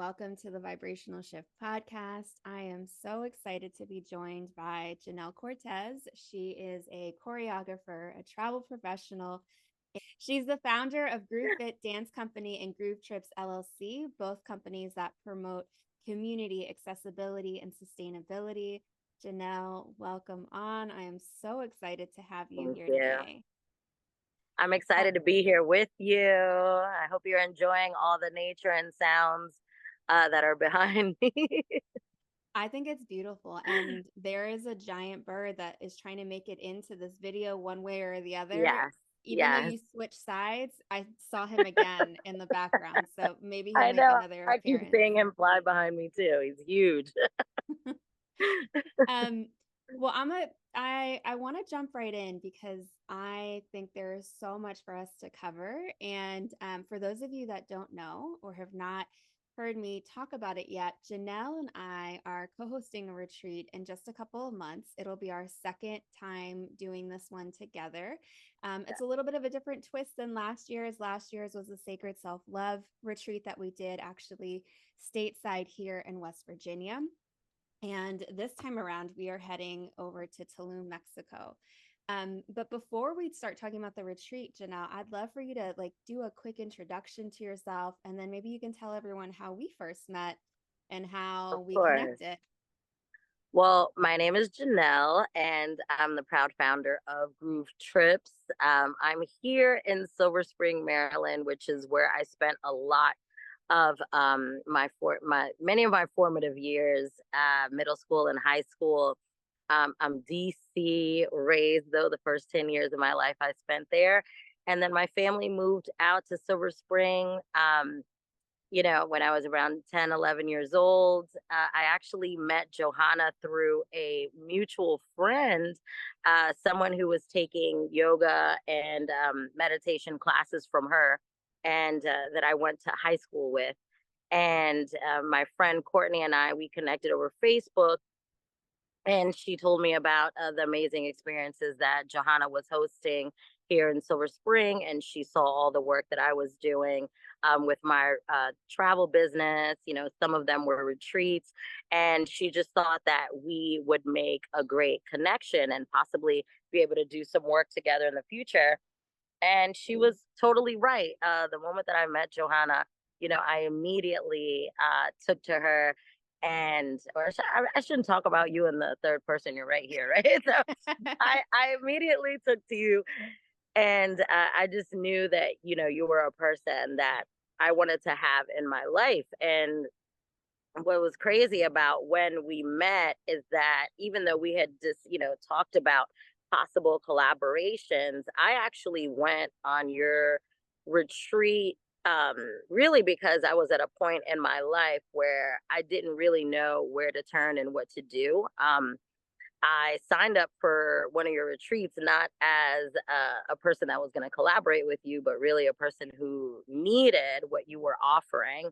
welcome to the Vibrational Shift podcast. I am so excited to be joined by Jannelle Cortez. She is a choreographer, a travel professional. She's the founder of Groove Fit Dance Company and Groove Trips LLC, both companies that promote community, accessibility, and sustainability. Jannelle, welcome on. I am so excited to have you Thank here you. today. I'm excited to be here with you. I hope you're enjoying all the nature and sounds that are behind me. I think it's beautiful. And there is a giant bird that is trying to make it into this video one way or the other. Yes, Even though yes. you switch sides, I saw him again in the background. So maybe he'll I make know. another I keep appearance. seeing him fly behind me too. He's huge. um, well, I want to jump right in because I think there's so much for us to cover. And for those of you that don't know or have not heard me talk about it yet, Jannelle and I are co-hosting a retreat in just a couple of months. It'll be our second time doing this one together. It's a little bit of a different twist than last year's. Last year's was a sacred self-love retreat that we did actually stateside here in West Virginia. And this time around, we are heading over to Tulum, Mexico. But before we start talking about the retreat, Jannelle, I'd love for you to do a quick introduction to yourself, and then maybe you can tell everyone how we first met and Of how we course. connected. Well, my name is Jannelle, and I'm the proud founder of Groove Trips. I'm here in Silver Spring, Maryland, which is where I spent a lot of my many of my formative years, middle school and high school. I'm DC raised, though the first 10 years of my life I spent there, and then my family moved out to Silver Spring. When I was around 10, 11 years old. I actually met Johanna through a mutual friend, someone who was taking yoga and meditation classes from her, and that I went to high school with. And my friend Courtney and we connected over Facebook, and she told me about the amazing experiences that Johanna was hosting here in Silver Spring. And she saw all the work that I was doing with my travel business. Some of them were retreats. And she just thought that we would make a great connection and possibly be able to do some work together in the future. And she was totally right. The moment that I met Johanna, I immediately took to her, I shouldn't talk about you in the third person. You're right here, right? So I immediately took to you, and I just knew that you were a person that I wanted to have in my life. And what was crazy about when we met is that even though we had just talked about possible collaborations, I actually went on your retreat, um really because I was at a point in my life where I didn't really know where to turn and what to do. I signed up for one of your retreats not as a person that was going to collaborate with you, but really a person who needed what you were offering.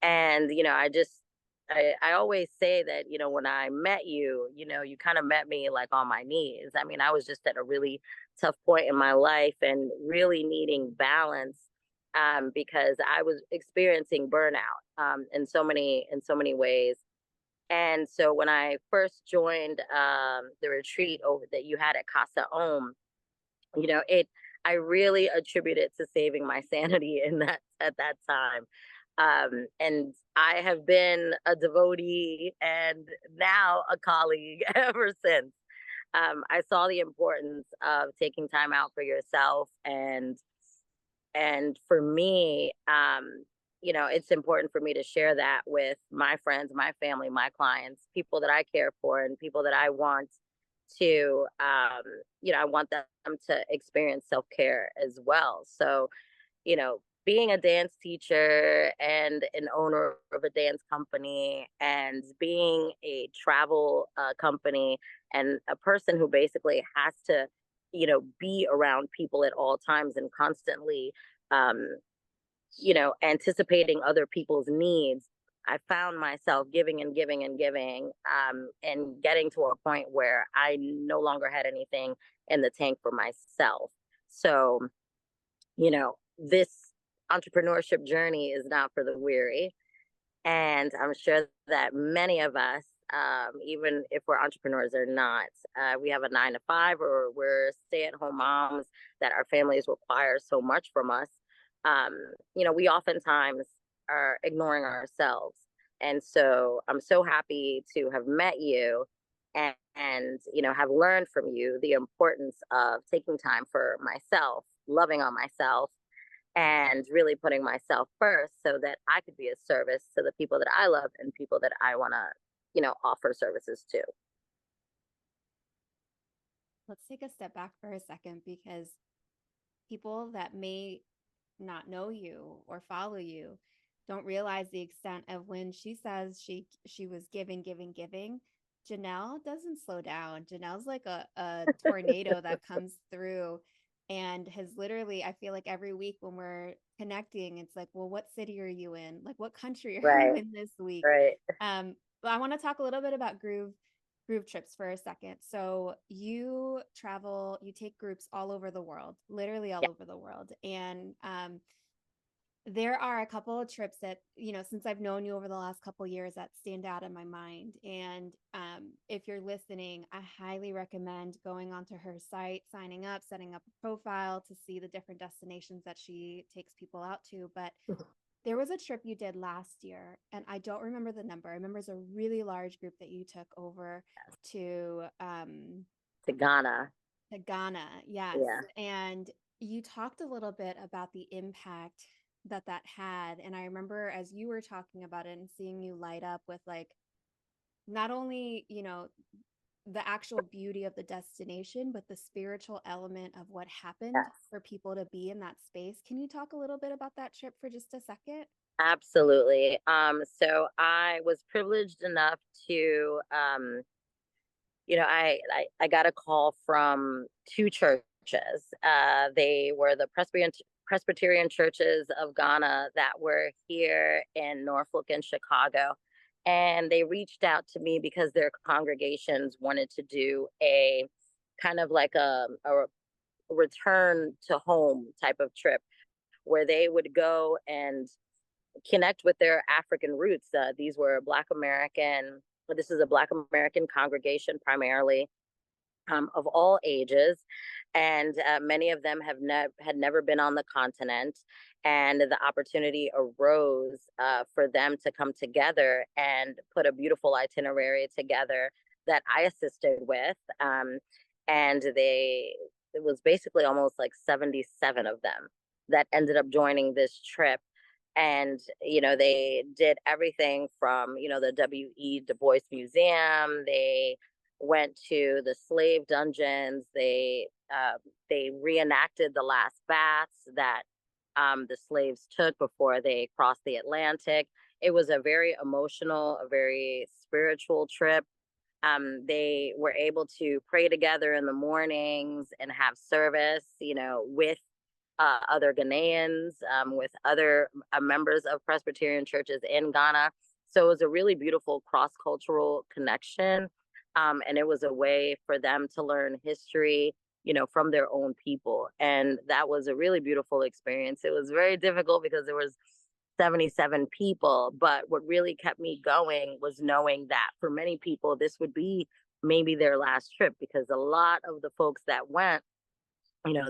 And I always say that when I met you, you kind of met me like on my knees. I mean, I was just at a really tough point in my life and really needing balance, because I was experiencing burnout, in so many ways. And so when I first joined the retreat over that you had at Casa Om, it I really attribute it to saving my sanity in that at that time. And I have been a devotee and now a colleague ever since. I saw the importance of taking time out for yourself, and for me, it's important for me to share that with my friends, my family, my clients, people that I care for, and people that I want to, I want them to experience self care as well. So, being a dance teacher and an owner of a dance company and being a travel company and a person who basically has to, be around people at all times and constantly, um, anticipating other people's needs, I found myself giving and giving and giving, and getting to a point where I no longer had anything in the tank for myself. So, this entrepreneurship journey is not for the weary. And I'm sure that many of us, even if we're entrepreneurs or not, we have a 9 to 5 or we're stay at home moms that our families require so much from us. We oftentimes are ignoring ourselves. And so I'm so happy to have met you and have learned from you the importance of taking time for myself, loving on myself, and really putting myself first so that I could be a service to the people that I love and people that I want to offer services to. Let's take a step back for a second, because people that may not know you or follow you don't realize the extent of when she says she was giving. Jannelle doesn't slow down. Jannelle's like a tornado that comes through and has literally, I feel like every week when we're connecting, it's like, well, what city are you in? Like, what country are you Right, in this week? right. But I want to talk a little bit about groove trips for a second. So you travel, you take groups all over the world, literally all Yeah, over the world. And there are a couple of trips that, since I've known you over the last couple of years, that stand out in my mind. And if you're listening, I highly recommend going onto her site, signing up, setting up a profile to see the different destinations that she takes people out to. But there was a trip you did last year, and I don't remember the number. I remember it's a really large group that you took over to to Ghana. Ghana. Yes. Yeah. And you talked a little bit about the impact that that had. And I remember as you were talking about it and seeing you light up with, like, not only, the actual beauty of the destination, but the spiritual element of what happened Yes, for people to be in that space. Can you talk a little bit about that trip for just a second? absolutely. So I was privileged enough to I got a call from two churches. They were the Presbyterian churches of Ghana that were here in Norfolk and Chicago. And they reached out to me because their congregations wanted to do a kind of like a return to home type of trip where they would go and connect with their African roots. These were Black American, this is a Black American congregation primarily, of all ages, and many of them had never been on the continent, and the opportunity arose for them to come together and put a beautiful itinerary together that I assisted with, and it was basically almost like 77 of them that ended up joining this trip. And they did everything from the W.E. Du Bois Museum. They went to the slave dungeons. They reenacted the last baths that the slaves took before they crossed the Atlantic. It was a very emotional, a very spiritual trip. They were able to pray together in the mornings and have service, with other Ghanaians, with other members of Presbyterian churches in Ghana. So it was a really beautiful cross cultural connection. And it was a way for them to learn history, from their own people. And that was a really beautiful experience. It was very difficult because there was 77 people, but what really kept me going was knowing that for many people, this would be maybe their last trip, because a lot of the folks that went,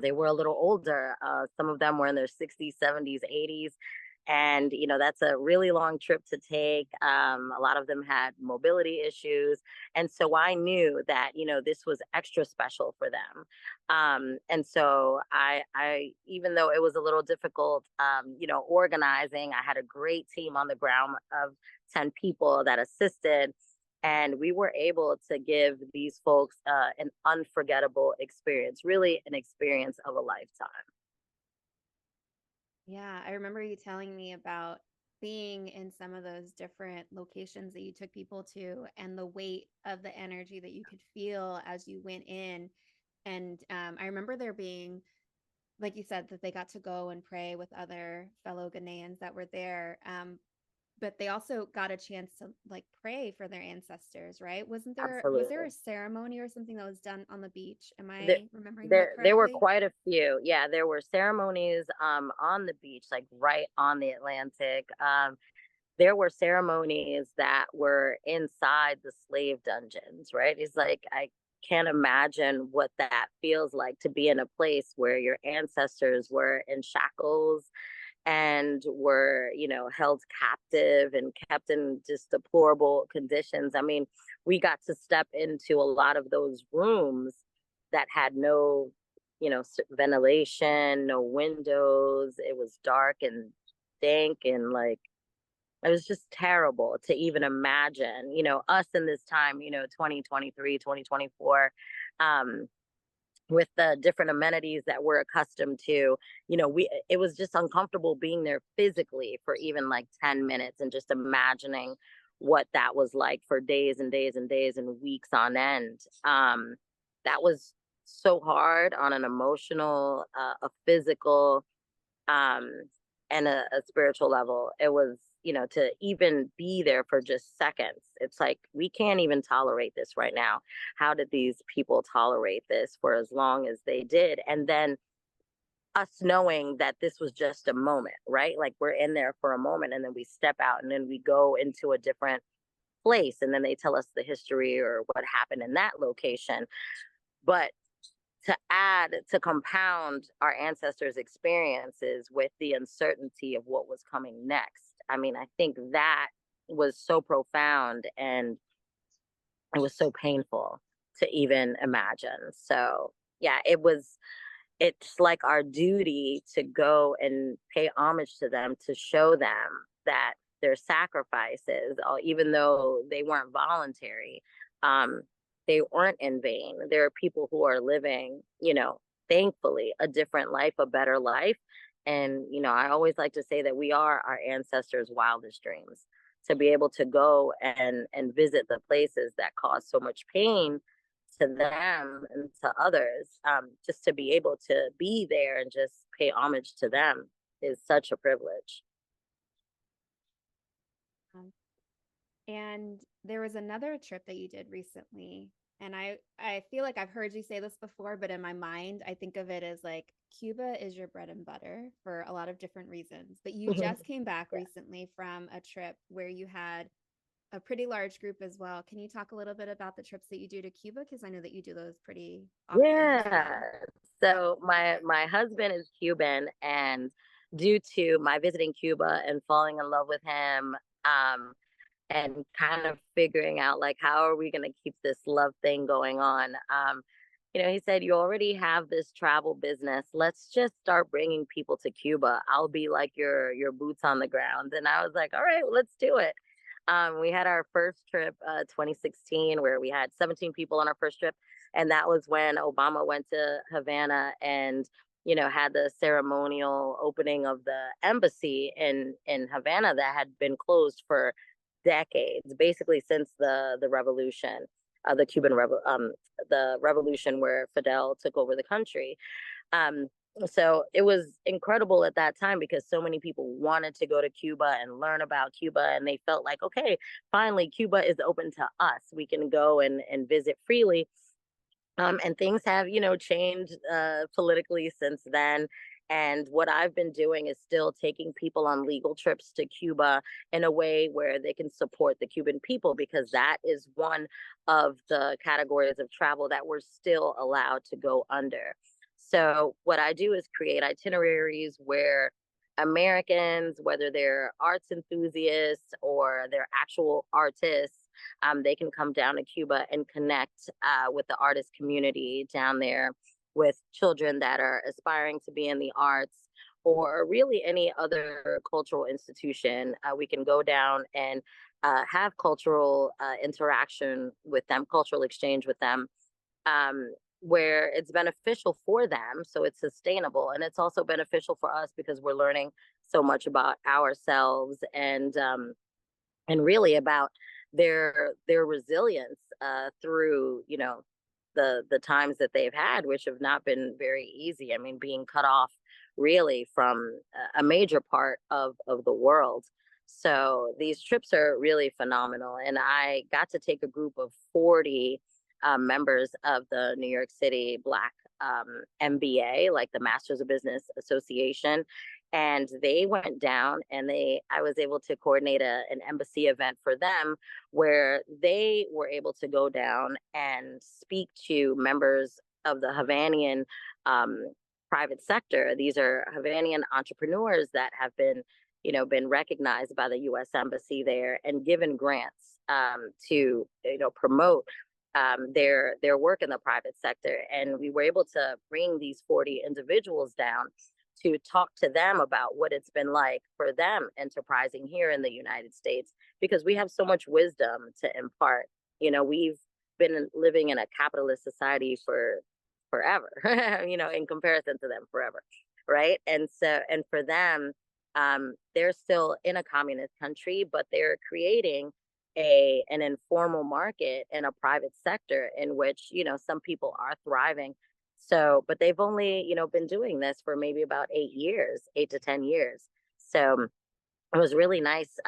they were a little older. Some of them were in their 60s, 70s, 80s. And, that's a really long trip to take. A lot of them had mobility issues. And so I knew that, this was extra special for them. And so even though it was a little difficult, organizing, I had a great team on the ground of 10 people that assisted, and we were able to give these folks an unforgettable experience, really an experience of a lifetime. Yeah, I remember you telling me about being in some of those different locations that you took people to, and the weight of the energy that you could feel as you went in. And I remember there being, like you said, that they got to go and pray with other fellow Ghanaians that were there. But they also got a chance to, like, pray for their ancestors, right? Was there Absolutely. a ceremony or something that was done on the beach? Am There, I remembering that there were correctly? quite a few. Yeah, there were ceremonies on the beach, like right on the Atlantic. there were ceremonies that were inside the slave dungeons, right? He's like, I can't imagine what that feels like to be in a place where your ancestors were in shackles and were, held captive and kept in just deplorable conditions. I mean, we got to step into a lot of those rooms that had no, ventilation, no windows. It was dark and dank, and like, it was just terrible to even imagine, us in this time, 2023, 2024. um, with the different amenities that we're accustomed to, it was just uncomfortable being there physically for even like 10 minutes, and just imagining what that was like for days and days and days and weeks on end. That was so hard on an emotional, a physical, um, and a spiritual level. It was, to even be there for just seconds. It's like, we can't even tolerate this right now. How did these people tolerate this for as long as they did? And then us knowing that this was just a moment, right? Like, we're in there for a moment, and then we step out, and then we go into a different place, and then they tell us the history or what happened in that location. But to compound our ancestors' experiences with the uncertainty of what was coming next. I mean, I think that was so profound, and it was so painful to even imagine. So, yeah, it's like our duty to go and pay homage to them, to show them that their sacrifices, even though they weren't voluntary, um, they weren't in vain. There are people who are living, thankfully, a different life, a better life. And, I always like to say that we are our ancestors' wildest dreams, to be able to go and visit the places that cause so much pain to them and to others. Just to be able to be there and just pay homage to them is such a privilege. Um, and there was another trip that you did recently. And I feel like I've heard you say this before, but in my mind, I think of it as like Cuba is your bread and butter for a lot of different reasons. But you just came back Yeah. recently from a trip where you had a pretty large group as well. Can you talk a little bit about the trips that you do to Cuba? Because I know that you do those pretty often as Yeah. well. So my husband is Cuban, and due to my visiting Cuba and falling in love with him, and kind of figuring out, like, how are we going to keep this love thing going on? He said, you already have this travel business. Let's just start bringing people to Cuba. I'll be like your boots on the ground. And I was like, all right, well, let's do it. We had our first trip, 2016, where we had 17 people on our first trip. And that was when Obama went to Havana and, had the ceremonial opening of the embassy in Havana that had been closed for decades, basically since the revolution, the the revolution where Fidel took over the country. Um, so it was incredible at that time because so many people wanted to go to Cuba and learn about Cuba, and they felt like, okay, finally Cuba is open to us. We can go and visit freely. And things have, changed politically since then. And what I've been doing is still taking people on legal trips to Cuba in a way where they can support the Cuban people, because that is one of the categories of travel that we're still allowed to go under. So, what I do is create itineraries where Americans, whether they're arts enthusiasts or they're actual artists, they can come down to Cuba and connect with the artist community down there, with children that are aspiring to be in the arts, or really any other cultural institution. We can go down and have cultural interaction with them, cultural exchange with them, um, where it's beneficial for them. So it's sustainable. And it's also beneficial for us because we're learning so much about ourselves, and really about their resilience through, the times that they've had, which have not been very easy. I mean, being cut off really from a major part of the world. So these trips are really phenomenal, and I got to take a group of 40 members of the New York City Black MBA, like the Masters of Business Association, and they went down, and I was able to coordinate an embassy event for them where they were able to go down and speak to members of the Havanian um, private sector. These are Havanian entrepreneurs that have been, been recognized by the U.S. Embassy there and given grants to, promote their work in the private sector. And we were able to bring these 40 individuals down to talk to them about what it's been like for them enterprising here in the United States, because we have so much wisdom to impart. We've been living in a capitalist society for forever, in comparison to them forever. Right. And for them, they're still in a communist country, but they're creating an informal market in a private sector in which, some people are thriving. So, but they've only, been doing this for maybe about 8 years, 8 to 10 years. So it was really nice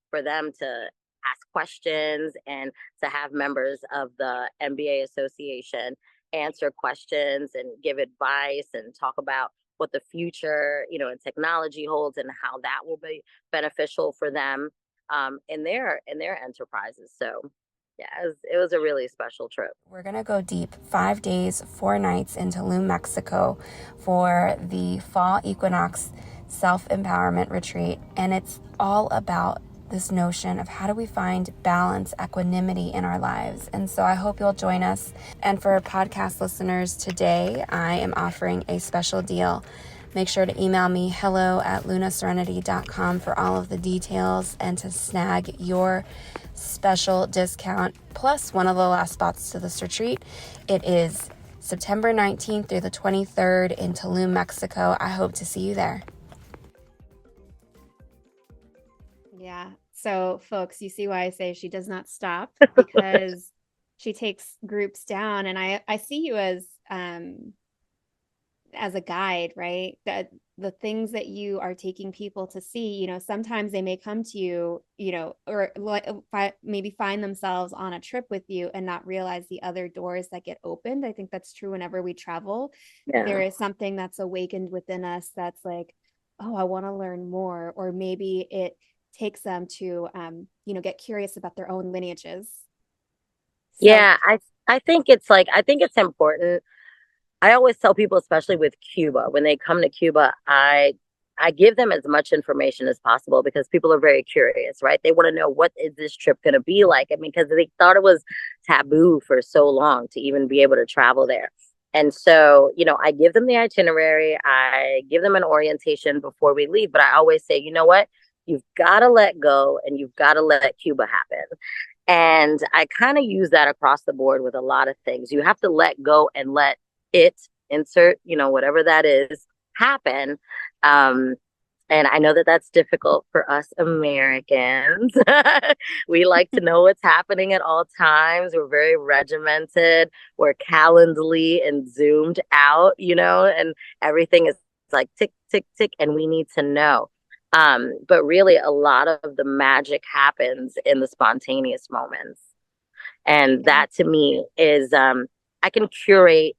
for them to ask questions and to have members of the MBA Association answer questions and give advice and talk about what the future, in technology holds and how that will be beneficial for them in their enterprises. So yeah, it was a really special trip. We're going to go deep 5 days, 4 nights in Tulum, Mexico for the Fall Equinox Self-Empowerment Retreat. And it's all about this notion of how do we find balance, equanimity in our lives. And so I hope you'll join us. And for podcast listeners today, I am offering a special deal. Make sure to email me hello@lunaserenity.com for all of the details and to snag your special discount plus one of the last spots to this retreat. It is September 19th through the 23rd in Tulum, Mexico. I hope to see you there. Yeah. So folks, you see why I say she does not stop, because she takes groups down. And I see you as a guide, right? That the things that you are taking people to see, sometimes they may come to you, or maybe find themselves on a trip with you and not realize the other doors that get opened. I think that's true whenever we travel. Yeah. There is something that's awakened within us that's like, oh, I want to learn more. Or maybe it takes them to, get curious about their own lineages. So, Yeah, I think it's important. I always tell people, especially with Cuba, when they come to Cuba, I give them as much information as possible because people are very curious, right? They want to know, what is this trip going to be like? I mean, because they thought it was taboo for so long to even be able to travel there. And so, I give them the itinerary, I give them an orientation before we leave, but I always say, you know what? You've got to let go and you've got to let Cuba happen. And I kind of use that across the board with a lot of things. You have to let go and let it, insert, whatever that is, happen. And I know that that's difficult for us Americans. We like to know what's happening at all times. We're very regimented. We're calendly and zoomed out, and everything is like tick, tick, tick. And we need to know. But really, a lot of the magic happens in the spontaneous moments. And that to me is, I can curate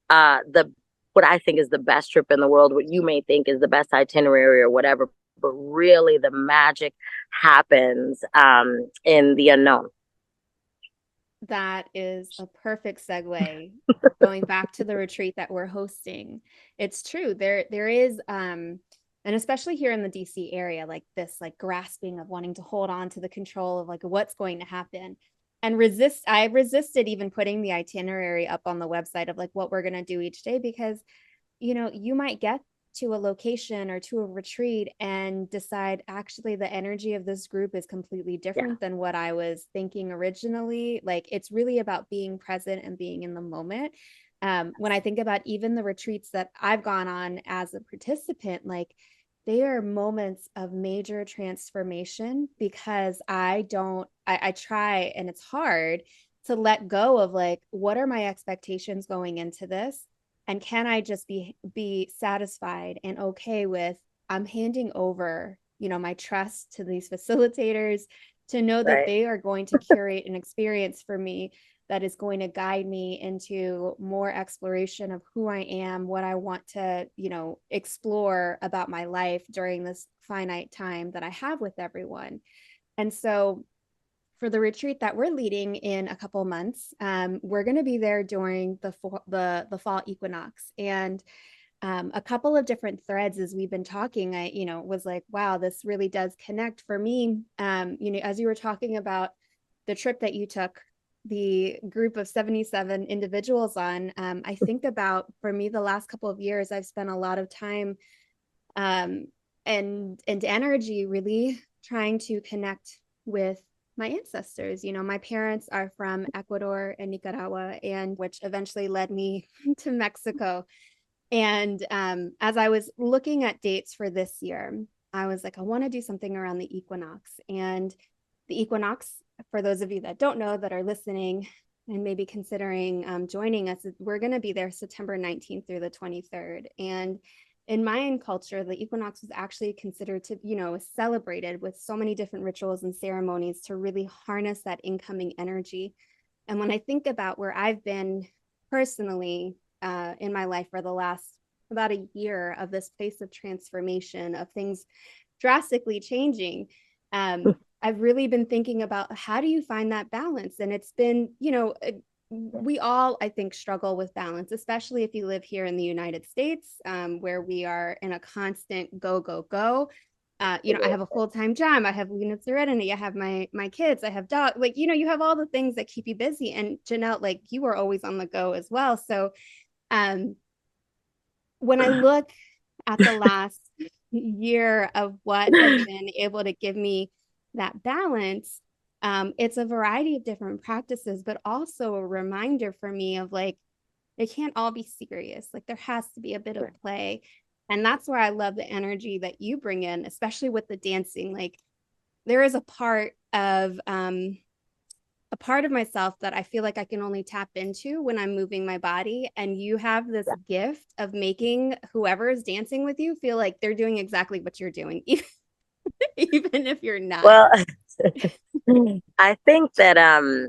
the what I think is the best trip in the world, what you may think is the best itinerary or whatever, but really the magic happens in the unknown. That is a perfect segue. Going back to the retreat that we're hosting. It's true. There is and especially here in the DC area, like this, like grasping of wanting to hold on to the control of like what's going to happen. And I resisted even putting the itinerary up on the website of like what we're going to do each day, because, you might get to a location or to a retreat and decide actually the energy of this group is completely different than what I was thinking originally. Like, it's really about being present and being in the moment. When I think about even the retreats that I've gone on as a participant, like, they are moments of major transformation, because I try, and it's hard to let go of like, what are my expectations going into this? And can I just be satisfied and okay with, I'm handing over, my trust to these facilitators to know that they are going to curate an experience for me that is going to guide me into more exploration of who I am, what I want to, explore about my life during this finite time that I have with everyone. And so for the retreat that we're leading in a couple months, we're going to be there during the fall equinox. And a couple of different threads as we've been talking, I, was like, wow, this really does connect for me. As you were talking about the trip that you took, the group of 77 individuals on, I think about, for me, the last couple of years, I've spent a lot of time and energy really trying to connect with my ancestors. My parents are from Ecuador and Nicaragua, and which eventually led me to Mexico. And as I was looking at dates for this year, I was like, I want to do something around the equinox. And the equinox, for those of you that don't know, that are listening and maybe considering joining us, we're going to be there September 19th through the 23rd. And in Mayan culture, the equinox was actually considered to, celebrated with so many different rituals and ceremonies to really harness that incoming energy. And when I think about where I've been personally in my life for the last about a year of this place of transformation, of things drastically changing, I've really been thinking about how do you find that balance? And it's been, we all, I think, struggle with balance, especially if you live here in the United States, where we are in a constant go, go, go. I have a full-time job. I have unit serenity. I have my kids. I have dog. Like, you have all the things that keep you busy. And Jannelle, like, you are always on the go as well. So when I look at the last year of what has been able to give me that balance, it's a variety of different practices, but also a reminder for me of like, it can't all be serious. Like there has to be a bit of play. And that's where I love the energy that you bring in, especially with the dancing. Like there is a part of myself that I feel like I can only tap into when I'm moving my body. And you have this gift of making whoever is dancing with you feel like they're doing exactly what you're doing, even if you're not. Well, I think that I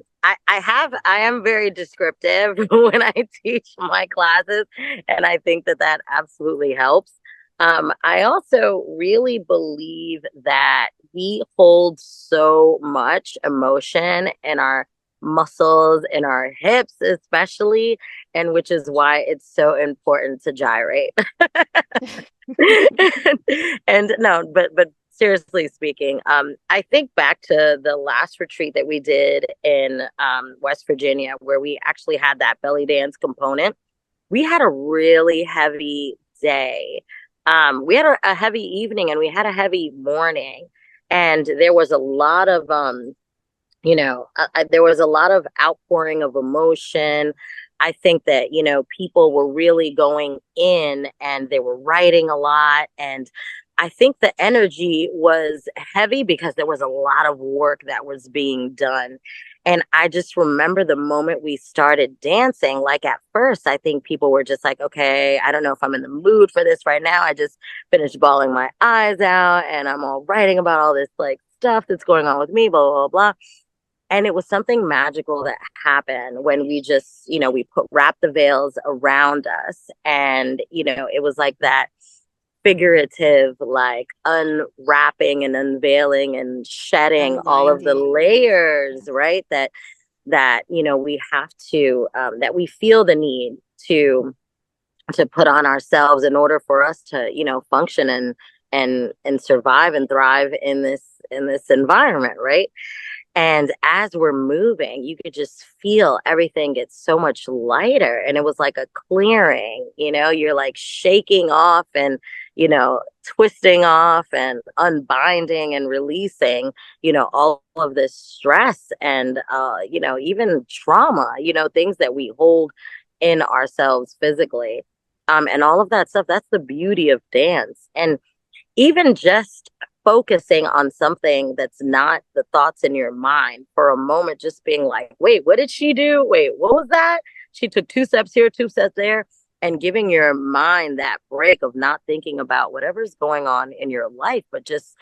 am very descriptive when I teach my classes, and I think that that absolutely helps. I also really believe that we hold so much emotion in our muscles, in our hips, especially, and which is why it's so important to gyrate. and no, but seriously speaking, I think back to the last retreat that we did in West Virginia, where we actually had that belly dance component. We had a really heavy day. We had a heavy evening and we had a heavy morning. And there was a lot of, there was a lot of outpouring of emotion. I think that, people were really going in and they were writing a lot. And I think the energy was heavy because there was a lot of work that was being done. And I just remember the moment we started dancing, like at first, I think people were just like, okay, I don't know if I'm in the mood for this right now. I just finished bawling my eyes out and I'm all writing about all this like stuff that's going on with me, blah, blah, blah. And it was something magical that happened when we just, we wrap the veils around us. And, it was like that figurative, like unwrapping and unveiling and shedding all of the layers, right? That, we have to, that we feel the need to put on ourselves in order for us to, function and survive and thrive in this environment, right? And as we're moving, you could just feel everything get so much lighter. And it was like a clearing, you're like shaking off and, twisting off and unbinding and releasing, all of this stress and, even trauma, things that we hold in ourselves physically. And all of that stuff, that's the beauty of dance. And even just focusing on something that's not the thoughts in your mind for a moment, just being like, wait, what did she do? Wait, what was that? She took 2 steps here, 2 steps there, and giving your mind that break of not thinking about whatever's going on in your life, but just,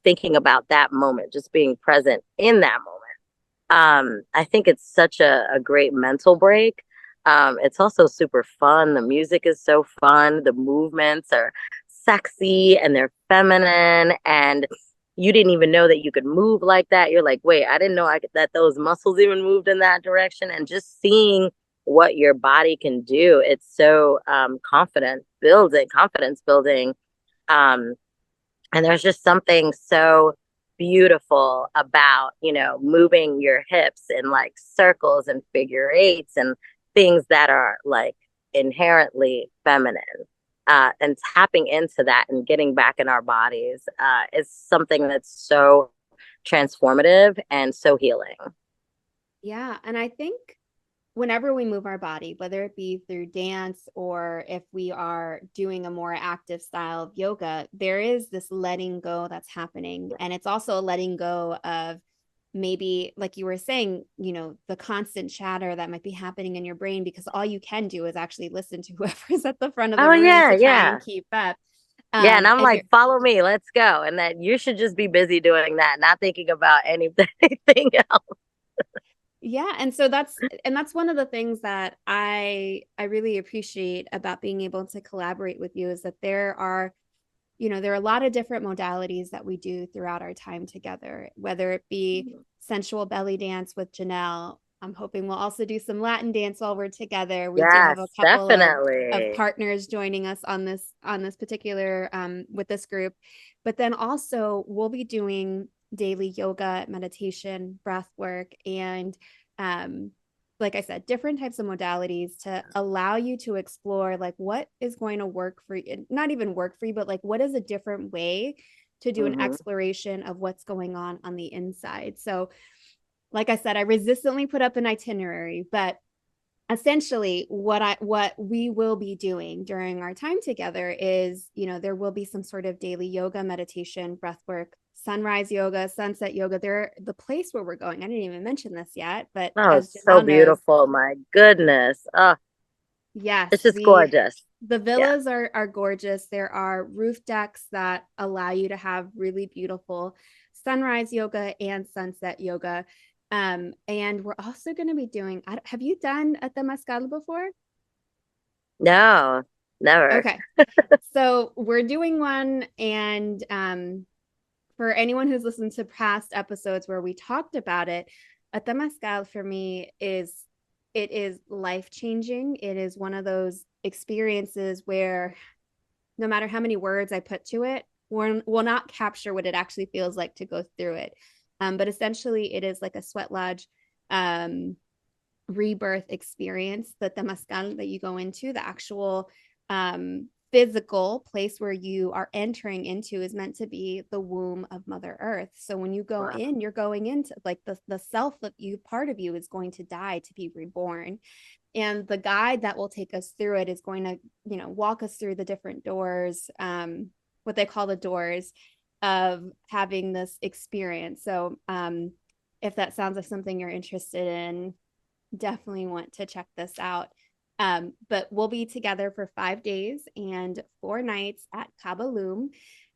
thinking about that moment, just being present in that moment. I think it's such a great mental break. It's also super fun. The music is so fun. The movements are sexy and they're feminine. And you didn't even know that you could move like that. You're like, wait, I didn't know that those muscles even moved in that direction. And just seeing what your body can do, it's so confidence building. Um, and there's just something so beautiful about, moving your hips in like circles and figure eights and things that are like inherently feminine. And tapping into that and getting back in our bodies is something that's so transformative and so healing. Yeah. And I think whenever we move our body, whether it be through dance or if we are doing a more active style of yoga, there is this letting go that's happening. And it's also a letting go of maybe, like you were saying, the constant chatter that might be happening in your brain, because all you can do is actually listen to whoever's at the front of the Oh, room yeah, to try yeah. and keep up. Yeah, and I'm And like, follow me, let's go. And that you should just be busy doing that, not thinking about anything else. yeah, and so that's one of the things that I really appreciate about being able to collaborate with you, is that there are a lot of different modalities that we do throughout our time together, whether it be sensual belly dance with Jannelle. I'm hoping we'll also do some Latin dance while we're together. We do have Yes, a couple of definitely. partners joining us on this particular with this group, but then also we'll be doing daily yoga, meditation, breath work, and um, like I said, different types of modalities to allow you to explore like what is going to work for you, not even work for you, but like what is a different way to do an Hmm. exploration of what's going on the inside. So, like I said, I resistantly put up an itinerary, but essentially what we will be doing during our time together is, there will be some sort of daily yoga, meditation, breath work, sunrise yoga, sunset yoga. They're the place where we're going. I didn't even mention this yet, but Oh, as it's so Janelle knows, beautiful. My goodness. Oh, yes, it's just gorgeous. the Yeah. villas are gorgeous. There are roof decks that allow you to have really beautiful sunrise yoga and sunset yoga. And we're also going to be doing, have you done a temazcal before? No, never. Okay. So we're doing one, and for anyone who's listened to past episodes where we talked about it, a temazcal for me is life changing. It is one of those experiences where no matter how many words I put to it, will not capture what it actually feels like to go through it. But essentially, it is like a sweat lodge um, rebirth experience. The temazcal that you go into, the actual physical place where you are entering into, is meant to be the womb of Mother Earth. So when you go Wow. in, you're going into like the self of you, part of you is going to die to be reborn. And the guide that will take us through it is going to, walk us through the different doors, what they call the doors of having this experience. So if that sounds like something you're interested in, definitely want to check this out. But we'll be together for 5 days and 4 nights at Kabalum.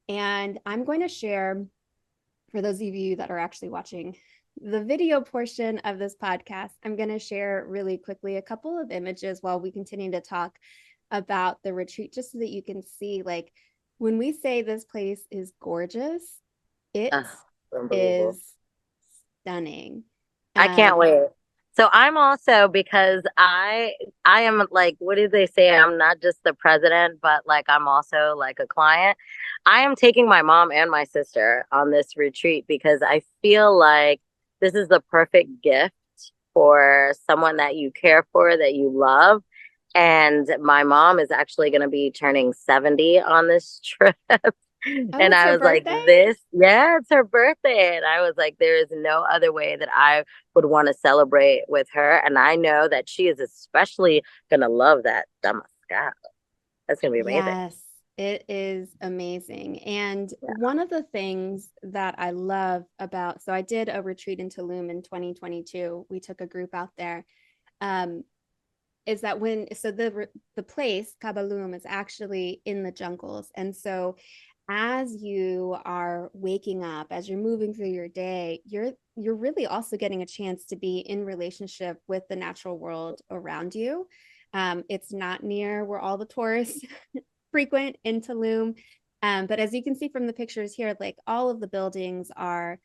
And I'm going to share, for those of you that are actually watching the video portion of this podcast, I'm going to share really quickly a couple of images while we continue to talk about the retreat, just so that you can see, like, when we say this place is gorgeous, it Oh, unbelievable. is stunning. I can't Um, wait. So I'm also, because I am like, what do they say? I'm not just the president, but like I'm also like a client. I am taking my mom and my sister on this retreat because I feel like this is the perfect gift for someone that you care for, that you love. And my mom is actually going to be turning 70 on this trip. oh, And it's I her was like, birthday? yeah, it's her birthday. And I was like, there is no other way that I would want to celebrate with her. And I know that she is especially going to love that Damascus. That's going to be amazing. Yes, it is amazing. And Yeah. one of the things that I love about, so I did a retreat in Tulum in 2022. We took a group out there. Um, is that the place Kabalum is actually in the jungles, and so as you are waking up, as you're moving through your day, you're really also getting a chance to be in relationship with the natural world around you. It's not near where all the tourists frequent in Tulum. But as you can see from the pictures here, like all of the buildings are,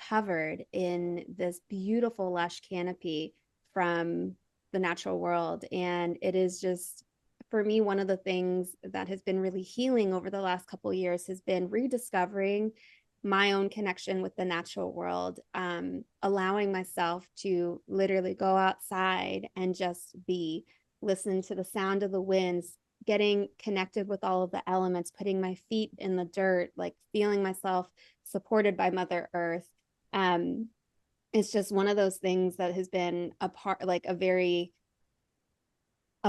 covered in this beautiful lush canopy from the natural world. And it is just, for me, one of the things that has been really healing over the last couple of years has been rediscovering my own connection with the natural world, allowing myself to literally go outside and just be, listen to the sound of the winds, getting connected with all of the elements, putting my feet in the dirt, like feeling myself supported by Mother Earth. Um, it's just one of those things that has been a part, like a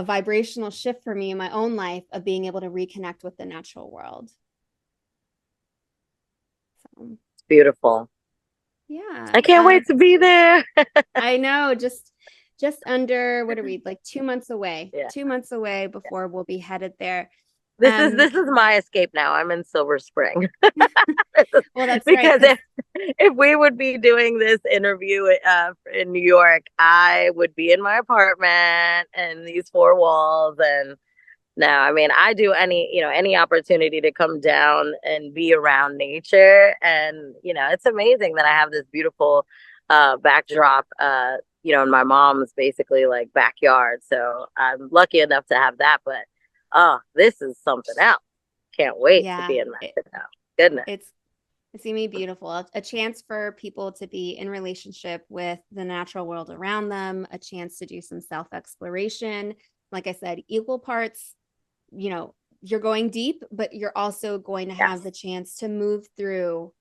vibrational shift for me in my own life of being able to reconnect with the natural world. So, It's beautiful. yeah. I can't wait to be there. I know, just under, what are we, like 2 months away? Yeah. 2 months away before we'll be headed there. This is my escape now. I'm in Silver Spring. Well, that's Because right. if we would be doing this interview in New York, I would be in my apartment and these four walls. And no, I mean, I do any opportunity to come down and be around nature. And, it's amazing that I have this beautiful backdrop, in my mom's basically like backyard. So I'm lucky enough to have that. But, oh, this is something else. Can't wait to Yeah, be in that. Goodness. it's gonna be beautiful. A chance for people to be in relationship with the natural world around them, a chance to do some self-exploration. Like I said, equal parts, you're going deep, but you're also going to have Yes. the chance to move through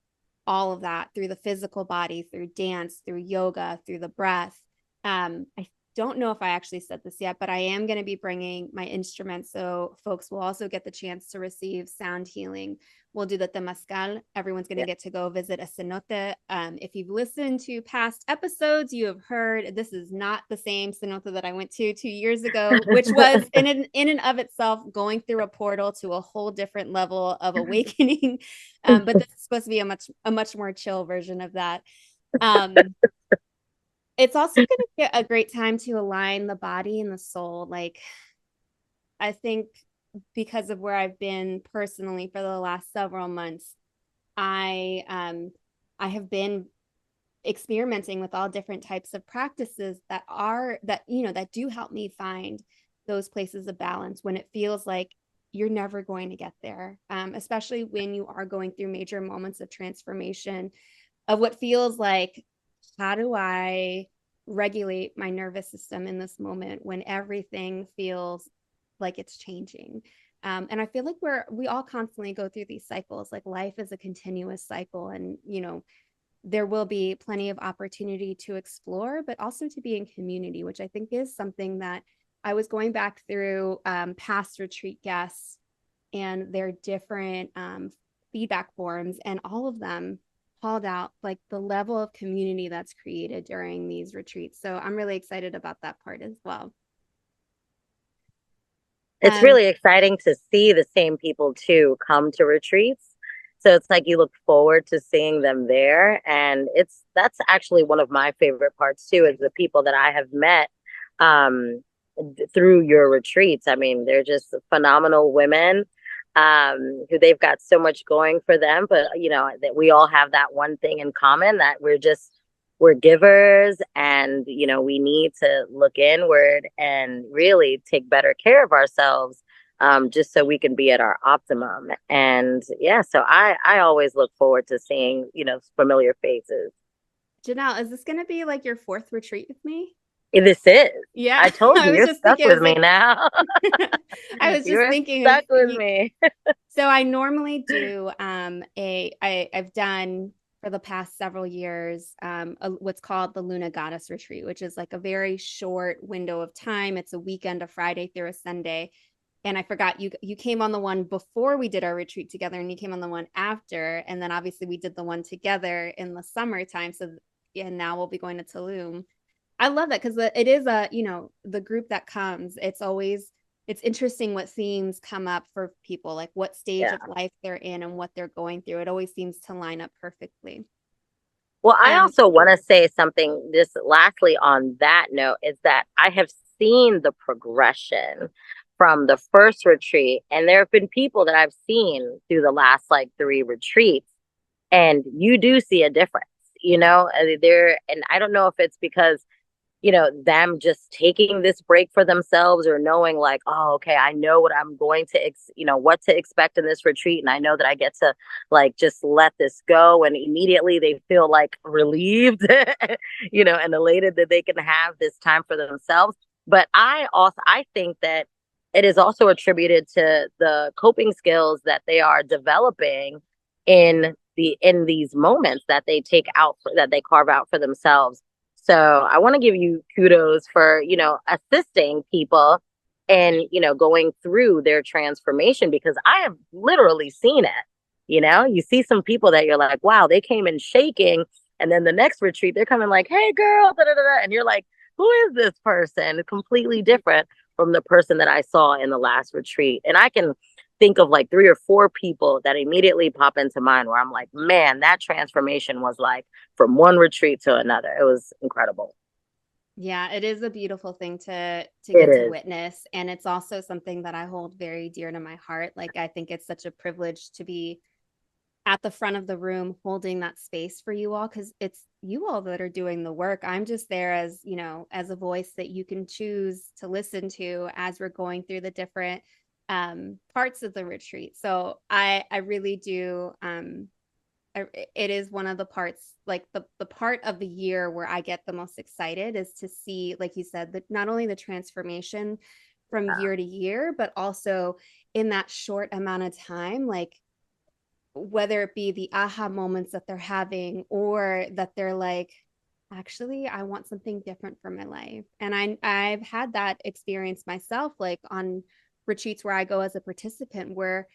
all of that, through the physical body, through dance, through yoga, through the breath. I don't know if I actually said this yet, but I am going to be bringing my instruments. So folks will also get the chance to receive sound healing. We'll do the temazcal. Everyone's going to get to go visit a cenote. If you've listened to past episodes, you have heard this is not the same cenote that I went to 2 years ago, which was in and of itself going through a portal to a whole different level of awakening. But this is supposed to be a much more chill version of that. Um, it's also going to be a great time to align the body and the soul. Like, I think because of where I've been personally for the last several months, I have been experimenting with all different types of practices that do help me find those places of balance when it feels like you're never going to get there, especially when you are going through major moments of transformation of what feels like, how do I regulate my nervous system in this moment when everything feels like it's changing? And I feel like we all constantly go through these cycles. Like life is a continuous cycle, and there will be plenty of opportunity to explore, but also to be in community, which I think is something that I was going back through past retreat guests and their different feedback forms, and all of them called out like the level of community that's created during these retreats. So I'm really excited about that part as well. It's really exciting to see the same people too come to retreats. So it's like you look forward to seeing them there. And that's actually one of my favorite parts too, is the people that I have met um, through your retreats. I mean, they're just phenomenal women who they've got so much going for them. But, that we all have that one thing in common, that we're givers, and we need to look inward and really take better care of ourselves, just so we can be at our optimum. And yeah, so I always look forward to seeing familiar faces. Jannelle, is this going to be like your fourth retreat with me? This is. Yeah, I told I you, was you're just stuck thinking, I with was me like, now. I was just You're thinking stuck with me. So I normally do I've done for the past several years what's called the Luna Goddess Retreat, which is like a very short window of time. It's a weekend, a Friday through a Sunday. And I forgot you came on the one before we did our retreat together, and you came on the one after, and then obviously we did the one together in the summertime. So yeah, now we'll be going to Tulum. I love that because it is the group that comes. It's always it's interesting what themes come up for people, like what stage Yeah. of life they're in and what they're going through. It always seems to line up perfectly. Well, I Um, also want to say something just lastly on that note is that I have seen the progression from the first retreat, and there have been people that I've seen through the last like 3 retreats, and you do see a difference, there. And I don't know if it's because them just taking this break for themselves or knowing like, oh, okay, I know what I'm going to, what to expect in this retreat. And I know that I get to like just let this go. And immediately they feel like relieved, and elated that they can have this time for themselves. But I think that it is also attributed to the coping skills that they are developing in these moments that they take out that they carve out for themselves. So I want to give you kudos for, assisting people and, going through their transformation, because I have literally seen it. You see some people that you're like, wow, they came in shaking. And then the next retreat, they're coming like, hey, girl, da, da, da, da. And you're like, who is this person? It's completely different from the person that I saw in the last retreat. And I can think of like 3 or 4 people that immediately pop into mind where I'm like, man, that transformation was like from one retreat to another. It was incredible. yeah, it is a beautiful thing to It get to is. witness. And it's also something that I hold very dear to my heart. Like I think it's such a privilege to be at the front of the room holding that space for you all, because it's you all that are doing the work. I'm just there as, as a voice that you can choose to listen to as we're going through the different parts of the retreat. So I really do it is one of the parts, like the part of the year where I get the most excited is to see, like you said, that not only the transformation from year to year, but also in that short amount of time, like whether it be the aha moments that they're having or that they're like, actually, I want something different for my life. And I've had that experience myself, like on retreats where I go as a participant, where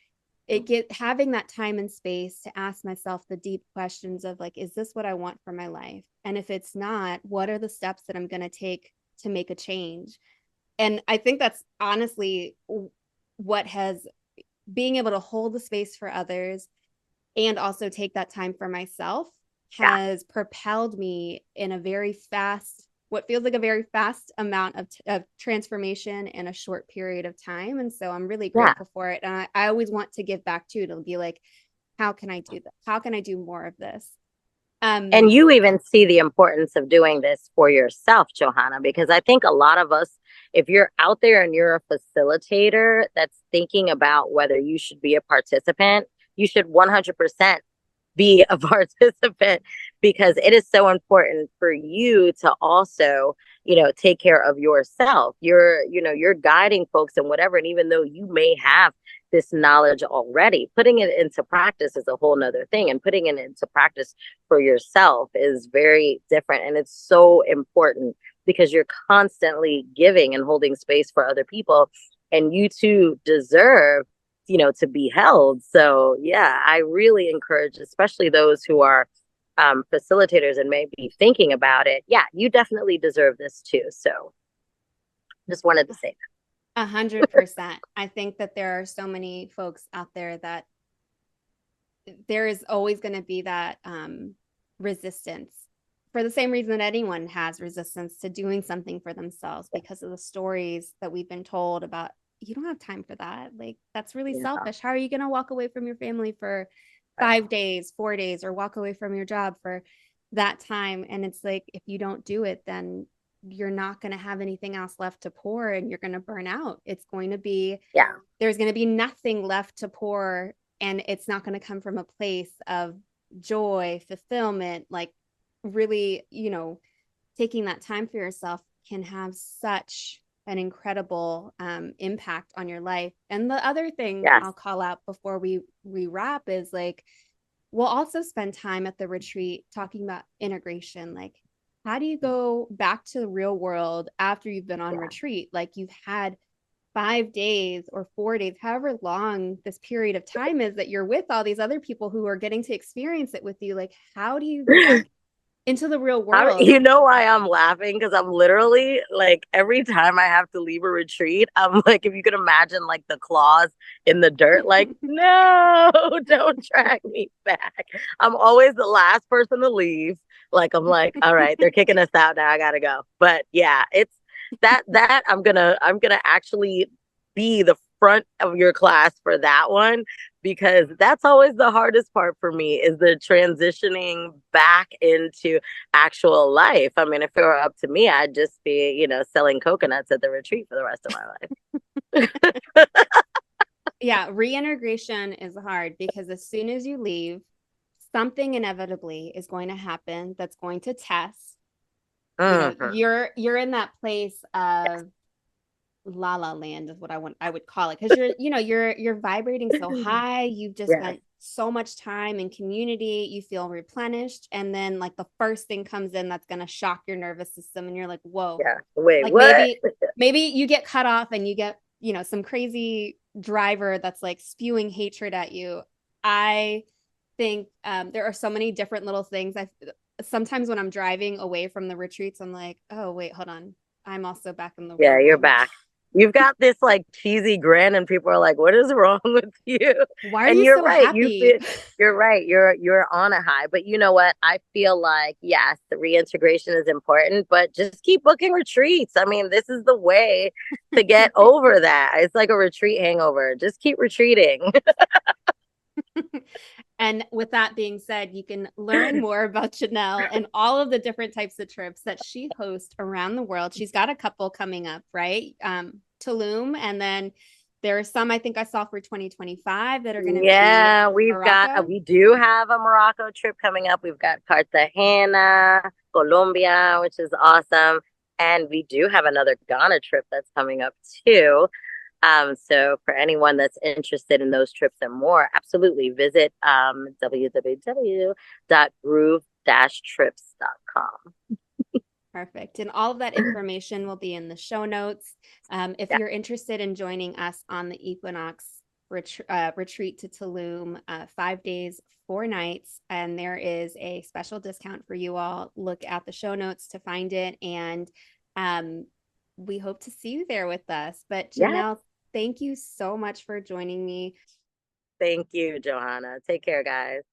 having that time and space to ask myself the deep questions of like, is this what I want for my life? And if it's not, what are the steps that I'm going to take to make a change? And I think that's honestly what has being able to hold the space for others and also take that time for myself Yeah. has propelled me in a very fast, what feels like a very fast amount of transformation in a short period of time. And so I'm really Yeah. grateful for it. And I always want to give back too, to be like, how can I do this? How can I do more of this? And you even see the importance of doing this for yourself, Johanna, because I think a lot of us, if you're out there and you're a facilitator that's thinking about whether you should be a participant, you should 100% be a participant, because it is so important for you to also, take care of yourself. You're guiding folks and whatever. And even though you may have this knowledge already, putting it into practice is a whole nother thing. And putting it into practice for yourself is very different. And it's so important because you're constantly giving and holding space for other people. And you too deserve to be held. So yeah, I really encourage, especially those who are facilitators and may be thinking about it. Yeah, you definitely deserve this too. So just wanted to say that. 100%. I think that there are so many folks out there that there is always going to be that resistance for the same reason that anyone has resistance to doing something for themselves, because of the stories that we've been told about, you don't have time for that. Like, that's really Yeah. selfish. How are you going to walk away from your family for Right. 5 days, 4 days, or walk away from your job for that time? And it's like, if you don't do it, then you're not going to have anything else left to pour and you're going to burn out. It's going to be, Yeah. there's going to be nothing left to pour, and it's not going to come from a place of joy, fulfillment. Like, really, taking that time for yourself can have such an incredible impact on your life. And the other thing Yes. I'll call out before we wrap is like, we'll also spend time at the retreat talking about integration. Like, how do you go back to the real world after you've been on retreat? Like, you've had 5 days or 4 days, however long this period of time is that you're with all these other people who are getting to experience it with you. Like, how do you go back into the real world. You know why I'm laughing? Because I'm literally like, every time I have to leave a retreat, I'm like, if you could imagine like the claws in the dirt, like, no, don't drag me back. I'm always the last person to leave. Like, I'm like, all right, they're kicking us out now. I gotta go. But yeah, it's that I'm gonna actually be the front of your class for that one, because that's always the hardest part for me, is the transitioning back into actual life. I mean, if it were up to me, I'd just be, selling coconuts at the retreat for the rest of my life. Yeah, reintegration is hard because as soon as you leave, something inevitably is going to happen that's going to test. You're in that place of la la land is what I would call it, because you're vibrating so high. You've just spent so much time in community, you feel replenished, and then like the first thing comes in that's going to shock your nervous system, and you're like, whoa, wait, like what? maybe you get cut off and you get some crazy driver that's like spewing hatred at you. I think there are so many different little things. Sometimes when I'm driving away from the retreats, I'm like, oh wait, hold on, I'm also back in the real You're world. back. You've got this like cheesy grin, and people are like, "What is wrong with you?" Why are And you you're so right. happy? You're right. You're on a high. But you know what? I feel like, yes, the reintegration is important, but just keep booking retreats. I mean, this is the way to get over that. It's like a retreat hangover. Just keep retreating. And with that being said, you can learn more about Jannelle and all of the different types of trips that she hosts around the world. She's got a couple coming up, right? Tulum, and then there are some I think I saw for 2025 that are going to be Morocco. We do have a Morocco trip coming up. We've got Cartagena, Colombia, which is awesome. And we do have another Ghana trip that's coming up too. So for anyone that's interested in those trips and more, absolutely visit www.groove-trips.com. Perfect. And all of that information will be in the show notes. If you're interested in joining us on the Equinox retreat to Tulum, 5 days, 4 nights, and there is a special discount for you all. Look at the show notes to find it. And we hope to see you there with us. But Jannelle, thank you so much for joining me. Thank you, Johanna. Take care, guys.